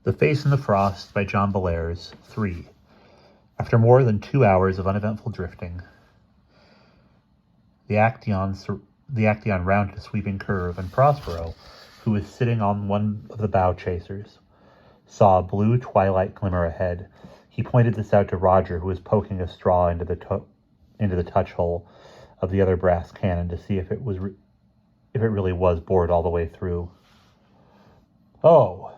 The Face in the Frost by John Bellairs, 3. After more than 2 hours of uneventful drifting, the Actaeon rounded a sweeping curve, and Prospero, who was sitting on one of the bow chasers, saw a blue twilight glimmer ahead. He pointed this out to Roger, who was poking a straw into the touch hole of the other brass cannon to see if it really was bored all the way through. "Oh,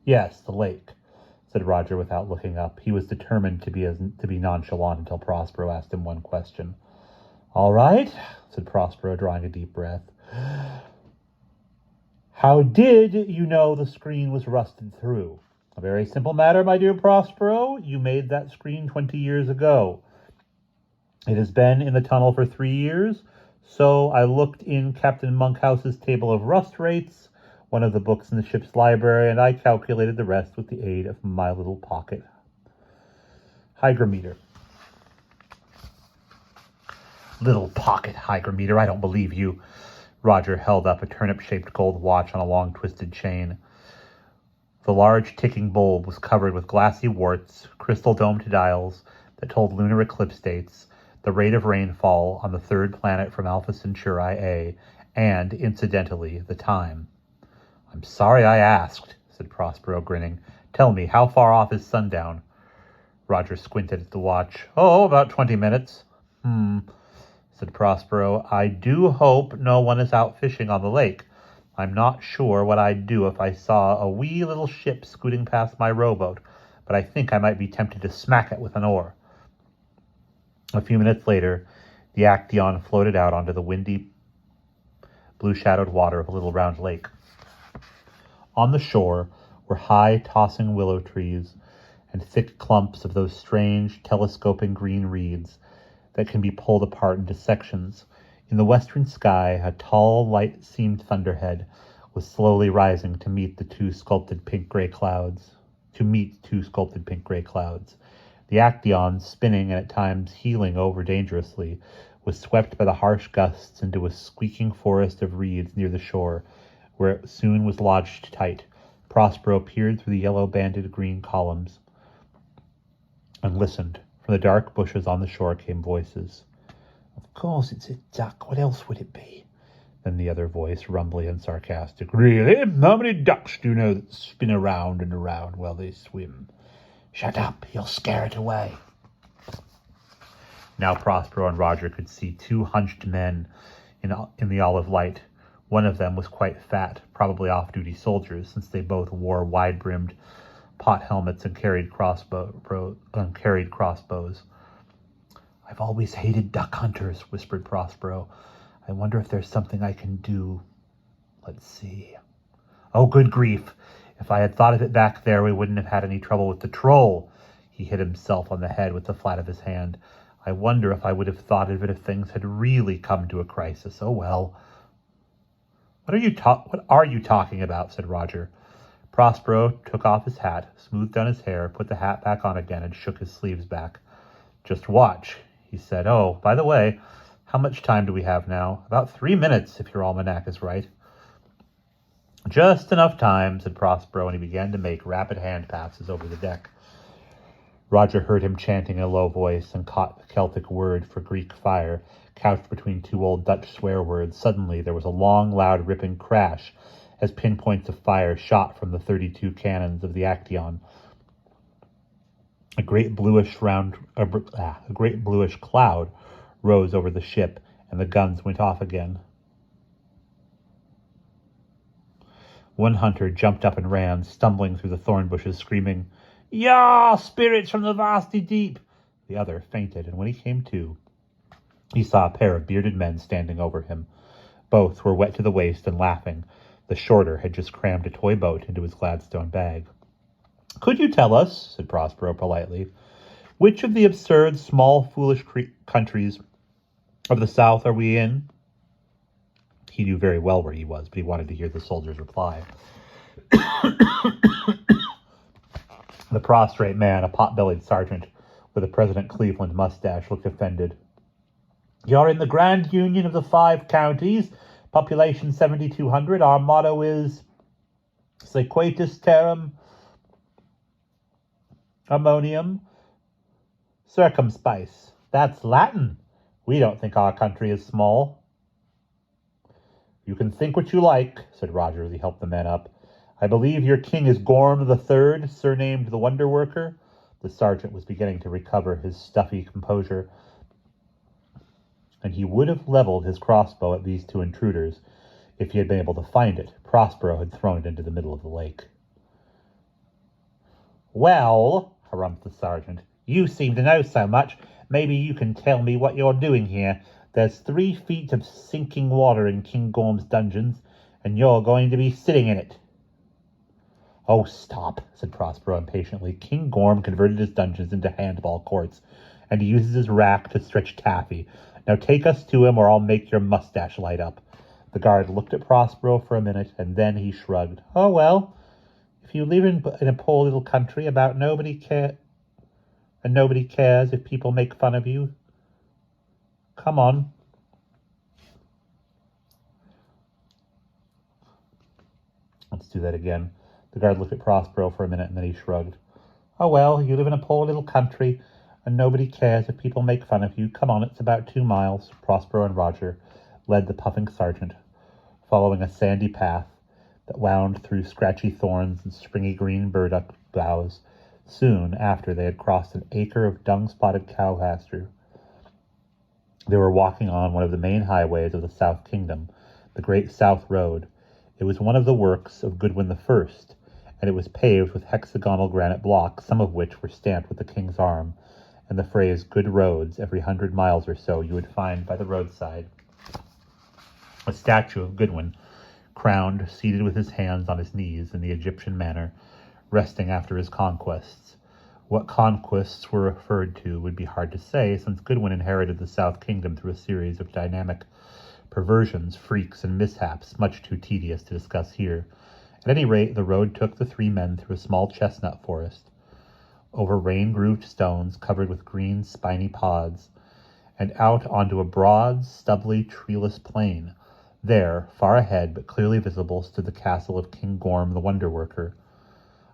yes, the lake," said Roger without looking up. He was determined to be nonchalant until Prospero asked him one question. "All right," said Prospero, drawing a deep breath. "How did you know the screen was rusted through?" "A very simple matter, my dear Prospero. You made that screen 20 years ago. It has been in the tunnel for 3 years, so I looked in Captain Monkhouse's table of rust rates, one of the books in the ship's library, and I calculated the rest with the aid of my little pocket hygrometer." "Little pocket hygrometer? I don't believe you." Roger held up a turnip-shaped gold watch on a long twisted chain. The large ticking bulb was covered with glassy warts, crystal-domed dials that told lunar eclipse dates, the rate of rainfall on the third planet from Alpha Centauri A, and, incidentally, the time. "I'm sorry I asked," said Prospero, grinning. "Tell me, how far off is sundown?" Roger squinted at the watch. "Oh, about 20 minutes. Said Prospero. "I do hope no one is out fishing on the lake. I'm not sure what I'd do if I saw a wee little ship scooting past my rowboat, but I think I might be tempted to smack it with an oar." A few minutes later, the Actaeon floated out onto the windy, blue-shadowed water of a little round lake. On the shore were high, tossing willow trees and thick clumps of those strange, telescoping green reeds that can be pulled apart into sections. In the western sky, a tall, light-seamed thunderhead was slowly rising to meet two sculpted pink-gray clouds. The Actaeon, spinning and at times heeling over dangerously, was swept by the harsh gusts into a squeaking forest of reeds near the shore, where it soon was lodged tight. Prospero peered through the yellow-banded green columns and listened. From the dark bushes on the shore came voices. "Of course it's a duck. What else would it be?" Then the other voice, rumbly and sarcastic. "Really? How many ducks do you know that spin around and around while they swim?" "Shut up. You'll scare it away." Now Prospero and Roger could see 2 hunched men in the olive light. One of them was quite fat, probably off-duty soldiers, since they both wore wide-brimmed pot helmets and carried crossbows. "I've always hated duck hunters," whispered Prospero. "I wonder if there's something I can do. Let's see. Oh, good grief. If I had thought of it back there, we wouldn't have had any trouble with the troll." He hit himself on the head with the flat of his hand. "I wonder if I would have thought of it if things had really come to a crisis. Oh, well." What are you talking about?" said Roger. Prospero took off his hat, smoothed down his hair, put the hat back on again, and shook his sleeves back. "Just watch," he said. "Oh, by the way, how much time do we have now?" "About 3 minutes, if your almanac is right." "Just enough time," said Prospero, and he began to make rapid hand passes over the deck. Roger heard him chanting in a low voice and caught the Celtic word for Greek fire, couched between 2 old Dutch swear words. Suddenly there was a long, loud, ripping crash as pinpoints of fire shot from the 32 cannons of the Actaeon. A great bluish cloud rose over the ship, and the guns went off again. One hunter jumped up and ran, stumbling through the thorn bushes, screaming, "Yah, spirits from the vasty deep!" The other fainted, and when he came to, he saw a pair of bearded men standing over him. Both were wet to the waist and laughing. The shorter had just crammed a toy boat into his Gladstone bag. "Could you tell us," said Prospero politely, "which of the absurd, small, foolish countries of the South are we in?" He knew very well where he was, but he wanted to hear the soldier's reply. The prostrate man, a pot-bellied sergeant with a President Cleveland mustache, looked offended. "You're in the Grand Union of the 5 counties, population 7,200. Our motto is Sequatis Terram Ammonium circumspice. That's Latin. We don't think our country is small. You can think what you like, said Roger as he helped the men up. I believe your king is Gorm the Third, surnamed the Wonder Worker. The sergeant was beginning to recover his stuffy composure, and he would have leveled his crossbow at these two intruders if he had been able to find it. Prospero had thrown it into the middle of the lake. Well, harumphed the sergeant, you seem to know so much. Maybe you can tell me what you're doing here. There's 3 feet of sinking water in King Gorm's dungeons, and you're going to be sitting in it. Oh, stop, said Prospero impatiently. King Gorm converted his dungeons into handball courts, and he uses his rack to stretch taffy. Now take us to him, or I'll make your mustache light up. The guard looked at Prospero for a minute, and then he shrugged. Oh, well, if you live in a poor little country about nobody cares if people make fun of you, come on. Let's do that again. The guard looked at Prospero for a minute, and then he shrugged. Oh, well, you live in a poor little country, and nobody cares if people make fun of you. Come on, it's about 2 miles. Prospero and Roger led the puffing sergeant, following a sandy path that wound through scratchy thorns and springy green burdock boughs. Soon after, they had crossed an acre of dung-spotted cow pasture. They were walking on one of the main highways of the South Kingdom, the Great South Road. It was one of the works of Goodwin I, and it was paved with hexagonal granite blocks, some of which were stamped with the king's arm, and the phrase, good roads, every 100 miles or so you would find by the roadside. A statue of Goodwin, crowned, seated with his hands on his knees in the Egyptian manner, resting after his conquests. What conquests were referred to would be hard to say, since Goodwin inherited the South Kingdom through a series of dynamic perversions, freaks, and mishaps, much too tedious to discuss here. At any rate, the road took the 3 men through a small chestnut forest, over rain-grooved stones covered with green, spiny pods, and out onto a broad, stubbly, treeless plain. There, far ahead, but clearly visible, stood the castle of King Gorm the Wonder Worker,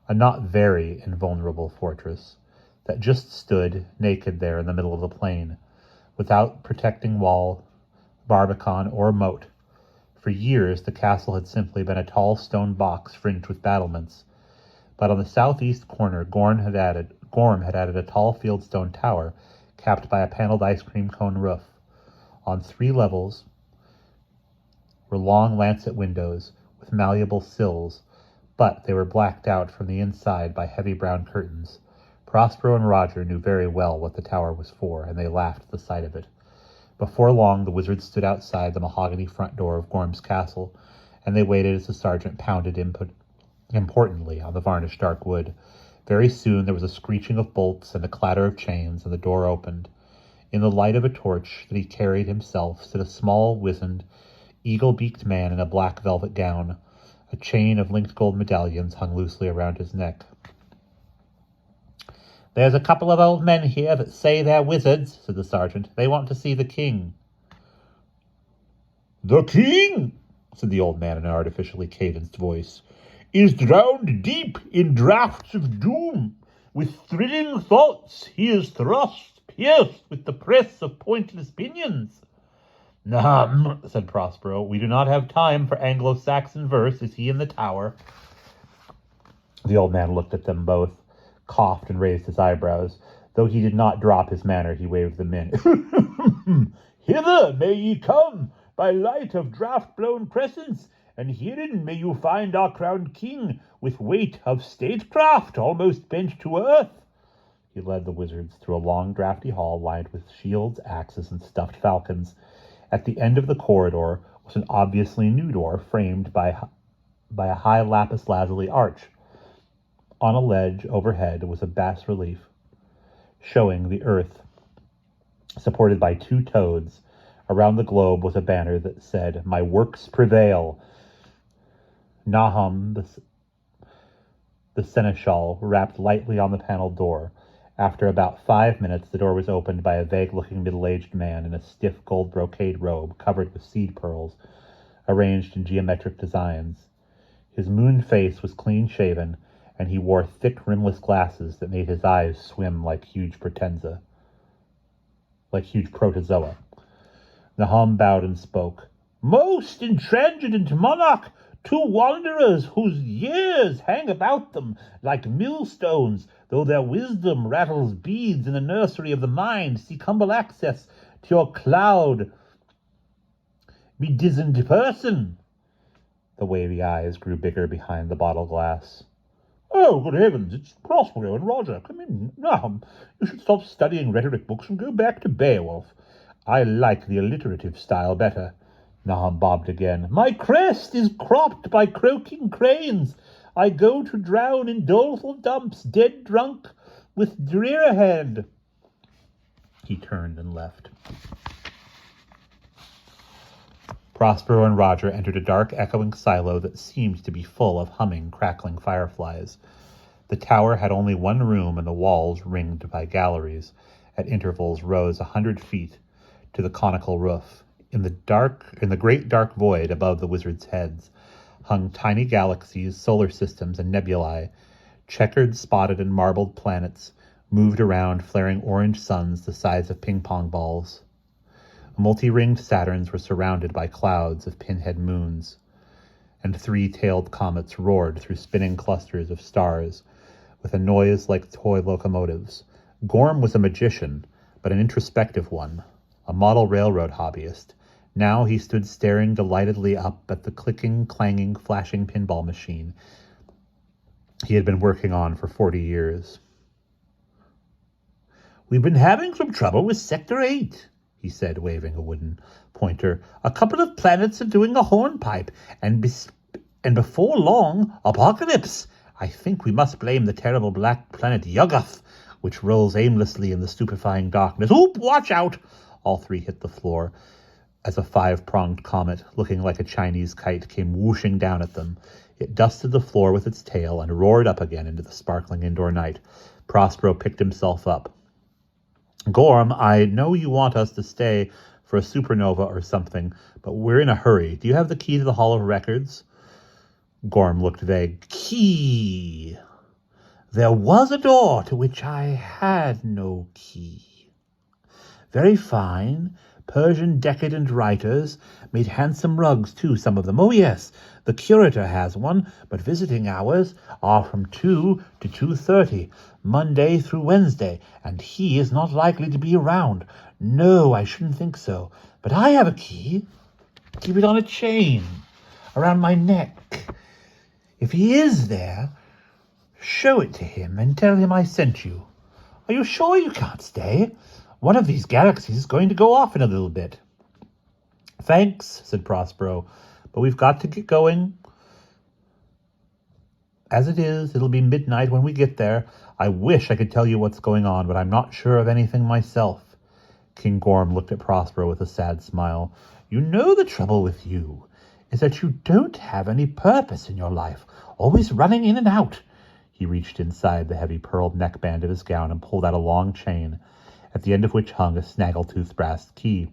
a not very invulnerable fortress that just stood naked there in the middle of the plain, without protecting wall, barbican, or moat. For years, the castle had simply been a tall stone box fringed with battlements, but on the southeast corner, Gorm had added a tall fieldstone tower capped by a paneled ice cream cone roof. On 3 levels were long lancet windows with malleable sills, but they were blacked out from the inside by heavy brown curtains. Prospero and Roger knew very well what the tower was for, and they laughed at the sight of it. Before long, the wizards stood outside the mahogany front door of Gorm's castle, and they waited as the sergeant pounded importantly on the varnished dark wood. Very soon there was a screeching of bolts and a clatter of chains, and the door opened. In the light of a torch that he carried himself stood a small, wizened, eagle-beaked man in a black velvet gown. A chain of linked gold medallions hung loosely around his neck. There's a couple of old men here that say they're wizards, said the sergeant. They want to see the king. The king, said the old man in an artificially cadenced voice, is drowned deep in draughts of doom. With thrilling thoughts he is thrust, pierced with the press of pointless pinions. Said Prospero. We do not have time for Anglo-Saxon verse. Is he in the tower? The old man looked at them both, coughed, and raised his eyebrows. Though he did not drop his manner, he waved them in. Hither may ye come, by light of draught-blown crescents, and herein may you find our crowned king, with weight of statecraft almost bent to earth. He led the wizards through a long, draughty hall lined with shields, axes, and stuffed falcons. At the end of the corridor was an obviously new door framed by a high lapis lazuli arch. On a ledge overhead was a bas-relief showing the earth, supported by 2 toads. Around the globe was a banner that said, My works prevail. Nahum, the seneschal, rapped lightly on the paneled door. After about 5 minutes, the door was opened by a vague-looking middle-aged man in a stiff gold brocade robe covered with seed pearls, arranged in geometric designs. His moon face was clean-shaven, and he wore thick rimless glasses that made his eyes swim like huge protozoa. Nahum bowed and spoke. Most intransigent monarch, two wanderers whose years hang about them like millstones, though their wisdom rattles beads in the nursery of the mind, seek humble access to your cloud-bedizened person. The wavy eyes grew bigger behind the bottle glass. Oh, good heavens, it's Prospero and Roger. Come in. Now, you should stop studying rhetoric books and go back to Beowulf. I like the alliterative style better. Nahum bobbed again. My crest is cropped by croaking cranes. I go to drown in doleful dumps, dead drunk with drear ahead. He turned and left. Prospero and Roger entered a dark, echoing silo that seemed to be full of humming, crackling fireflies. The tower had only one room, and the walls, ringed by galleries, at intervals rose 100 feet to the conical roof. In the great dark void above the wizards' heads hung tiny galaxies, solar systems, and nebulae. Checkered, spotted, and marbled planets moved around, flaring orange suns the size of ping-pong balls. Multi-ringed Saturns were surrounded by clouds of pinhead moons, and three-tailed comets roared through spinning clusters of stars with a noise like toy locomotives. Gorm was a magician, but an introspective one, a model railroad hobbyist. Now he stood staring delightedly up at the clicking, clanging, flashing pinball machine he had been working on for 40 years. We've been having some trouble with Sector 8, he said, waving a wooden pointer. A couple of planets are doing a hornpipe, and before long, apocalypse. I think we must blame the terrible black planet Yuggoth, which rolls aimlessly in the stupefying darkness. Oop, watch out! All three hit the floor as a 5-pronged comet, looking like a Chinese kite, came whooshing down at them. It dusted the floor with its tail and roared up again into the sparkling indoor night. Prospero picked himself up. Gorm, I know you want us to stay for a supernova or something, but we're in a hurry. Do you have the key to the Hall of Records? Gorm looked vague. Key. There was a door to which I had no key. Very fine. Persian decadent writers made handsome rugs, too, some of them. Oh, yes, the curator has one, but visiting hours are from 2 to 2:30, Monday through Wednesday, and he is not likely to be around. No, I shouldn't think so. But I have a key. Keep it on a chain around my neck. If he is there, show it to him and tell him I sent you. Are you sure you can't stay? One of these galaxies is going to go off in a little bit. Thanks, said Prospero, but we've got to get going. As it is, it'll be midnight when we get there. I wish I could tell you what's going on, but I'm not sure of anything myself. King Gorm looked at Prospero with a sad smile. You know the trouble with you is that you don't have any purpose in your life, always running in and out. He reached inside the heavy pearled neckband of his gown and pulled out a long chain, at the end of which hung a snaggletooth brass key.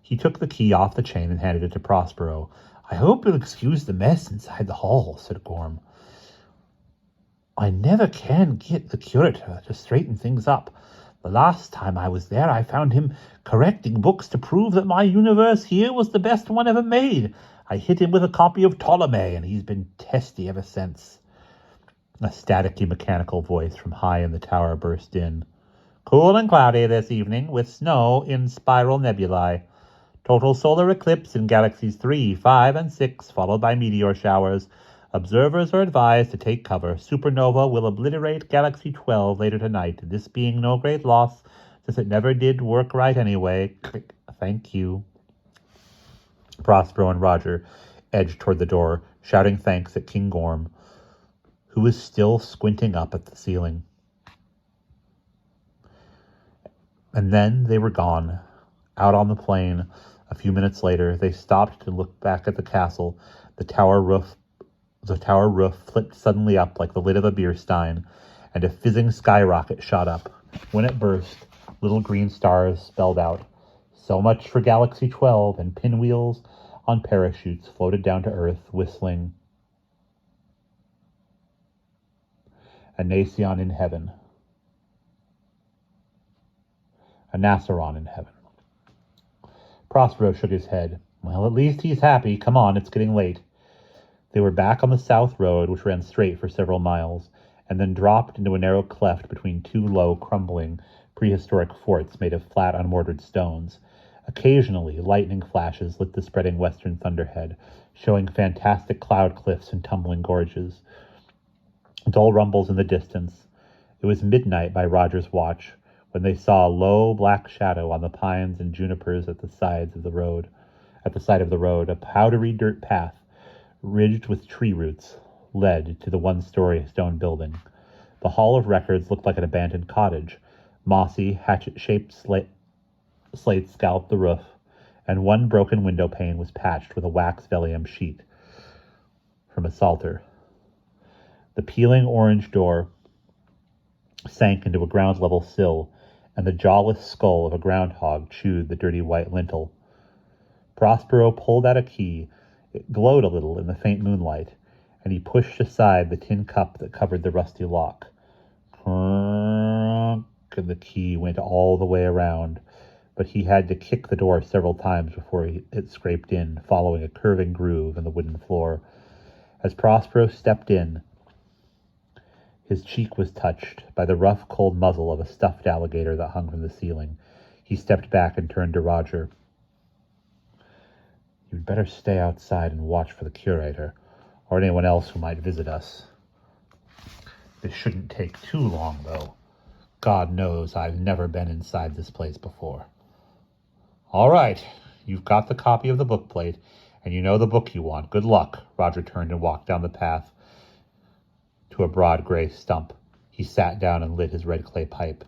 He took the key off the chain and handed it to Prospero. I hope you'll excuse the mess inside the hall, said Gorm. I never can get the curator to straighten things up. The last time I was there, I found him correcting books to prove that my universe here was the best one ever made. I hit him with a copy of Ptolemy, and he's been testy ever since. A staticky mechanical voice from high in the tower burst in. Cool and cloudy this evening, with snow in spiral nebulae. Total solar eclipse in galaxies 3, 5, and 6, followed by meteor showers. Observers are advised to take cover. Supernova will obliterate Galaxy 12 later tonight, this being no great loss, since it never did work right anyway. Click. Thank you. Prospero and Roger edged toward the door, shouting thanks at King Gorm, who was still squinting up at the ceiling. And then they were gone, out on the plain. A few minutes later, they stopped to look back at the castle. The tower roof flipped suddenly up like the lid of a beer stein, and a fizzing skyrocket shot up. When it burst, little green stars spelled out, "So much for Galaxy 12," and pinwheels on parachutes floated down to Earth, whistling. a Nacion in heaven. A Nasseron in heaven. Prospero shook his head. Well, at least he's happy. Come on, it's getting late. They were back on the south road, which ran straight for several miles, and then dropped into a narrow cleft between two low, crumbling, prehistoric forts made of flat, unmortared stones. Occasionally, lightning flashes lit the spreading western thunderhead, showing fantastic cloud cliffs and tumbling gorges. Dull rumbles in the distance. It was midnight by Roger's watch, when they saw a low black shadow on the pines and junipers at the side of the road, a powdery dirt path, ridged with tree roots, led to the one-story stone building. The Hall of Records looked like an abandoned cottage. Mossy, hatchet-shaped slates scalloped the roof, and one broken window pane was patched with a wax vellum sheet from a salter. The peeling orange door sank into a ground-level sill, and the jawless skull of a groundhog chewed the dirty white lintel. Prospero pulled out a key. It glowed a little in the faint moonlight, and he pushed aside the tin cup that covered the rusty lock. Crunk, and the key went all the way around, but he had to kick the door several times before it scraped in, following a curving groove in the wooden floor. As Prospero stepped in, his cheek was touched by the rough, cold muzzle of a stuffed alligator that hung from the ceiling. He stepped back and turned to Roger. You'd better stay outside and watch for the curator, or anyone else who might visit us. This shouldn't take too long, though. God knows I've never been inside this place before. All right, you've got the copy of the bookplate, and you know the book you want. Good luck. Roger turned and walked down the path to a broad gray stump. He sat down and lit his red clay pipe.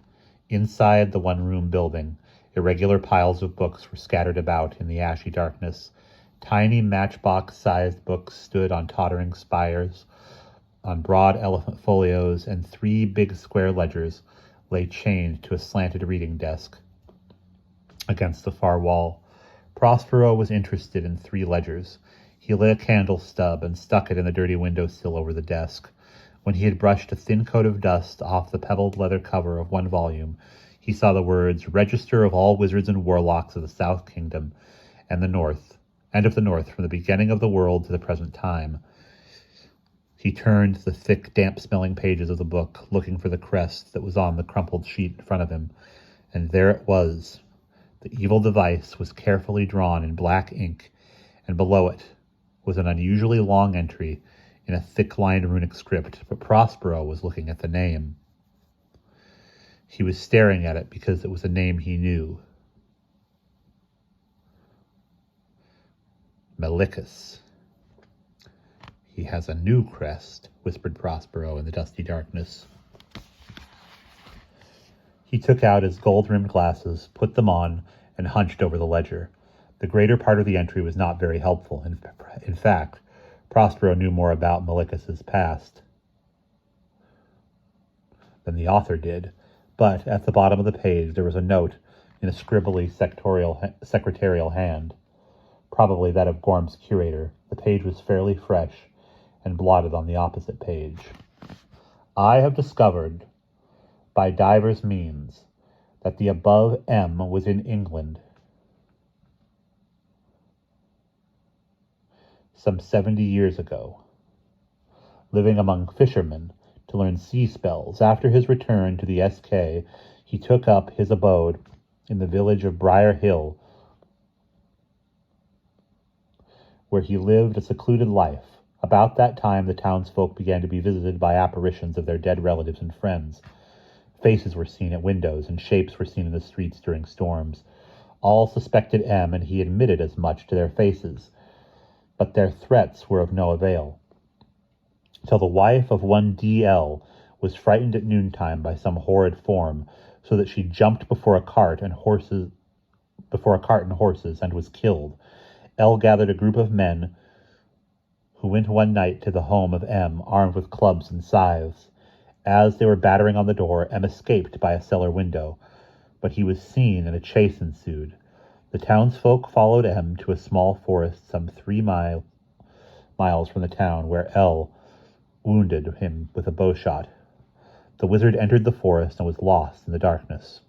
Inside the one-room building, irregular piles of books were scattered about in the ashy darkness. Tiny matchbox-sized books stood on tottering spires. On broad elephant folios, and 3 big square ledgers lay chained to a slanted reading desk against the far wall. Prospero was interested in 3 ledgers. He lit a candle stub and stuck it in the dirty windowsill over the desk. When he had brushed a thin coat of dust off the pebbled leather cover of one volume, he saw the words, Register of all wizards and warlocks of the South Kingdom and of the North, from the beginning of the world to the present time. He turned the thick, damp-smelling pages of the book, looking for the crest that was on the crumpled sheet in front of him, and there it was. The evil device was carefully drawn in black ink, and below it was an unusually long entry in a thick-lined runic script, but Prospero was looking at the name. He was staring at it because it was a name he knew. Melicus. He has a new crest, whispered Prospero in the dusty darkness. He took out his gold-rimmed glasses, put them on, and hunched over the ledger. The greater part of the entry was not very helpful. In fact, Prospero knew more about Melicus's past than the author did, but at the bottom of the page there was a note in a scribbly secretarial hand, probably that of Gorm's curator. The page was fairly fresh and blotted on the opposite page. I have discovered, by divers means, that the above M was in England some 70 years ago, living among fishermen to learn sea spells. After his return to the SK, he took up his abode in the village of Briar Hill, where he lived a secluded life. About that time, the townsfolk began to be visited by apparitions of their dead relatives and friends. Faces were seen at windows, and shapes were seen in the streets during storms. All suspected M, and he admitted as much to their faces. But their threats were of no avail, till the wife of one D.L. was frightened at noontime by some horrid form, so that she jumped before a cart and horses, and was killed. L gathered a group of men who went one night to the home of M, armed with clubs and scythes. As they were battering on the door, M escaped by a cellar window, but he was seen and a chase ensued. The townsfolk followed M to a small forest some 3 miles from the town, where L wounded him with a bowshot. The wizard entered the forest and was lost in the darkness.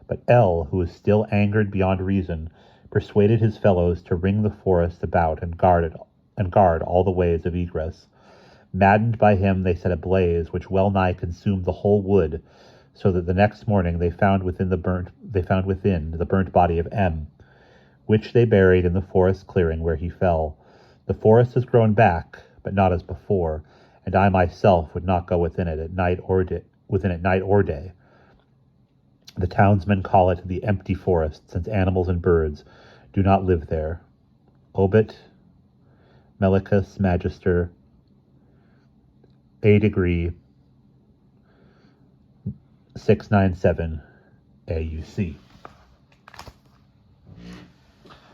But El, who was still angered beyond reason, persuaded his fellows to ring the forest about and guard all the ways of egress. Maddened by him, they set a blaze which well nigh consumed the whole wood, so that the next morning they found within the burnt body of M, which they buried in the forest clearing where he fell. The forest has grown back, but not as before, and I myself would not go within it at night or day. The townsmen call it the empty forest, since animals and birds do not live there. Obit Melicus Magister A degree 697 AUC.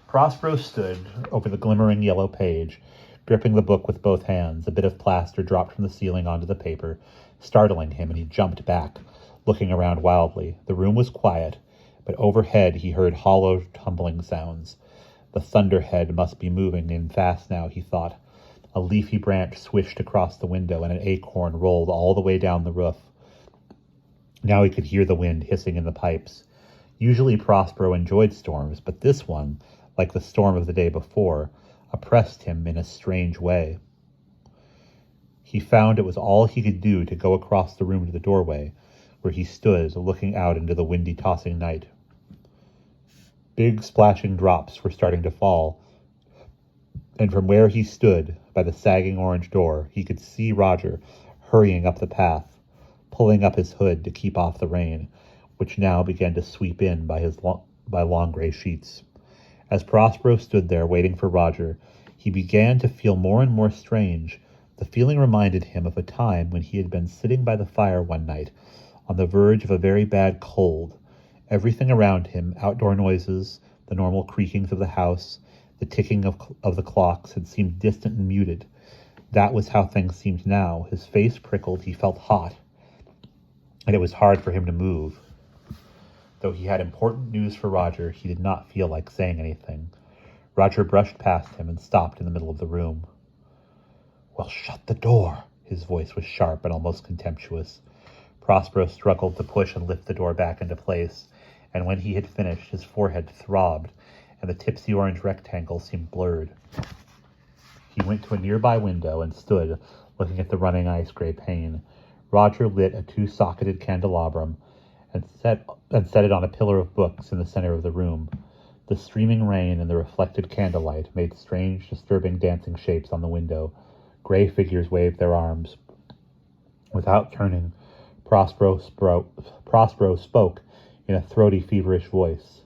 Prospero stood over the glimmering yellow page, gripping the book with both hands. A bit of plaster dropped from the ceiling onto the paper, startling him, and he jumped back, looking around wildly. The room was quiet, but overhead he heard hollow tumbling sounds. The thunderhead must be moving in fast now, he thought. A leafy branch swished across the window, and an acorn rolled all the way down the roof. Now he could hear the wind hissing in the pipes. Usually Prospero enjoyed storms, but this one, like the storm of the day before, oppressed him in a strange way. He found it was all he could do to go across the room to the doorway, where he stood looking out into the windy, tossing night. Big splashing drops were starting to fall, and from where he stood, by the sagging orange door, he could see Roger hurrying up the path, pulling up his hood to keep off the rain, which now began to sweep in by long gray sheets. As Prospero stood there waiting for Roger, he began to feel more and more strange. The feeling reminded him of a time when he had been sitting by the fire one night, on the verge of a very bad cold. Everything around him, outdoor noises, the normal creakings of the house, the ticking of the clocks, had seemed distant and muted. That was how things seemed now. His face prickled, he felt hot, and it was hard for him to move. Though he had important news for Roger, he did not feel like saying anything. Roger brushed past him and stopped in the middle of the room. "Well, shut the door." His voice was sharp and almost contemptuous. Prospero struggled to push and lift the door back into place, and when he had finished, his forehead throbbed, and the tipsy orange rectangle seemed blurred. He went to a nearby window and stood looking at the running ice-gray pane. Roger lit a two-socketed candelabrum and set it on a pillar of books in the center of the room. The streaming rain and the reflected candlelight made strange, disturbing dancing shapes on the window. Gray figures waved their arms. Without turning, Prospero spoke in a throaty, feverish voice.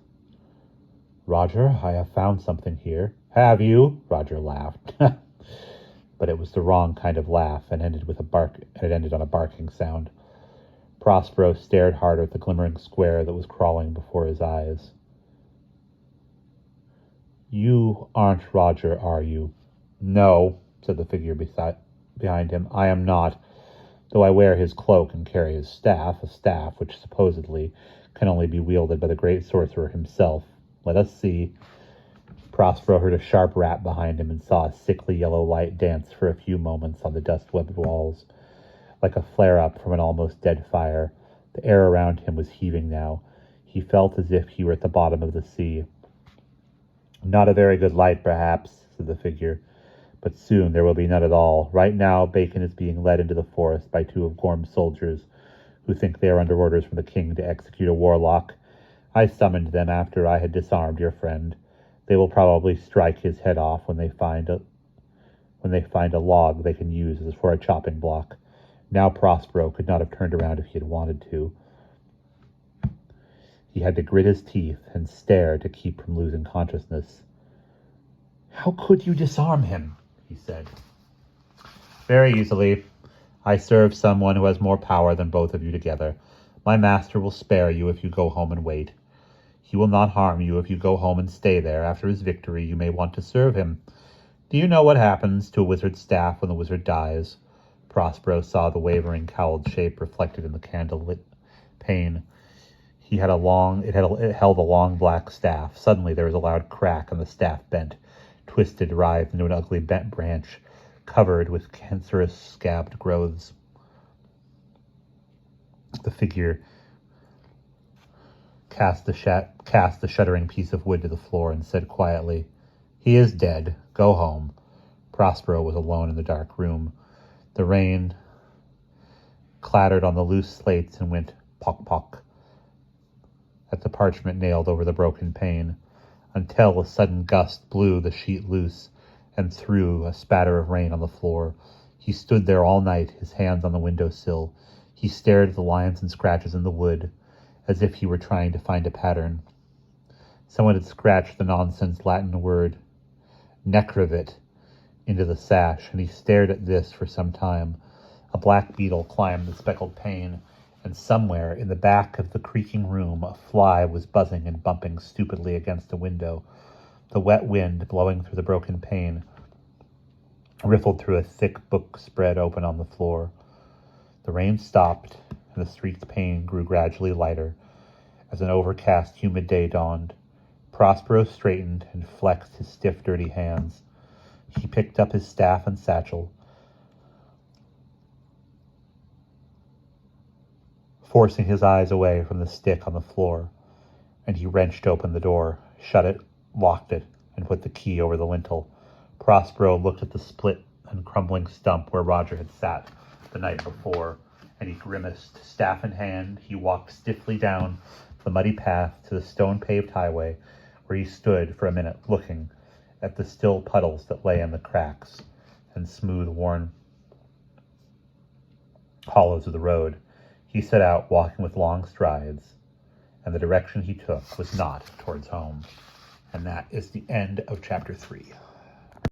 "Roger, I have found something here." "Have you?" Roger laughed. But it was the wrong kind of laugh, and it ended on a barking sound. Prospero stared harder at the glimmering square that was crawling before his eyes. "You aren't Roger, are you?" "No," said the figure behind him. "I am not, though I wear his cloak and carry his staff, a staff which supposedly can only be wielded by the great sorcerer himself. Let us see." Prospero heard a sharp rap behind him and saw a sickly yellow light dance for a few moments on the dust-webbed walls, like a flare-up from an almost dead fire. The air around him was heaving now. He felt as if he were at the bottom of the sea. "Not a very good light, perhaps," said the figure, "but soon there will be none at all. Right now, Bacon is being led into the forest by two of Gorm's soldiers, who think they are under orders from the king to execute a warlock. I summoned them after I had disarmed your friend. They will probably strike his head off when they find a log they can use as for a chopping block. Now Prospero could not have turned around if he had wanted to. He had to grit his teeth and stare to keep from losing consciousness. "How could you disarm him?" he said. "Very easily. I serve someone who has more power than both of you together. My master will spare you if you go home and wait. He will not harm you if you go home and stay there. After his victory, you may want to serve him. Do you know what happens to a wizard's staff when the wizard dies?" Prospero saw the wavering, cowled shape reflected in the candle-lit pane. It held a long black staff. Suddenly there was a loud crack, and the staff bent, twisted, writhed into an ugly bent branch, covered with cancerous, scabbed growths. The figure cast the shuddering piece of wood to the floor and said quietly, "He is dead. Go home." Prospero was alone in the dark room. The rain clattered on the loose slates and went pock-pock at the parchment nailed over the broken pane, until a sudden gust blew the sheet loose and threw a spatter of rain on the floor. He stood there all night, his hands on the window-sill. He stared at the lines and scratches in the wood, as if he were trying to find a pattern. Someone had scratched the nonsense Latin word necravit into the sash, and he stared at this for some time. A black beetle climbed the speckled pane, and somewhere in the back of the creaking room a fly was buzzing and bumping stupidly against a window. The wet wind, blowing through the broken pane, riffled through a thick book spread open on the floor. The rain stopped, and the streaked pane grew gradually lighter as an overcast, humid day dawned. Prospero straightened and flexed his stiff, dirty hands. He picked up his staff and satchel, forcing his eyes away from the stick on the floor, and he wrenched open the door, shut it, locked it, and put the key over the lintel. Prospero looked at the split and crumbling stump where Roger had sat the night before, and he grimaced. Staff in hand, he walked stiffly down the muddy path to the stone-paved highway, where he stood for a minute looking at the still puddles that lay in the cracks and smooth, worn hollows of the road. He set out, walking with long strides, and the direction he took was not towards home. And that is the end of chapter 3.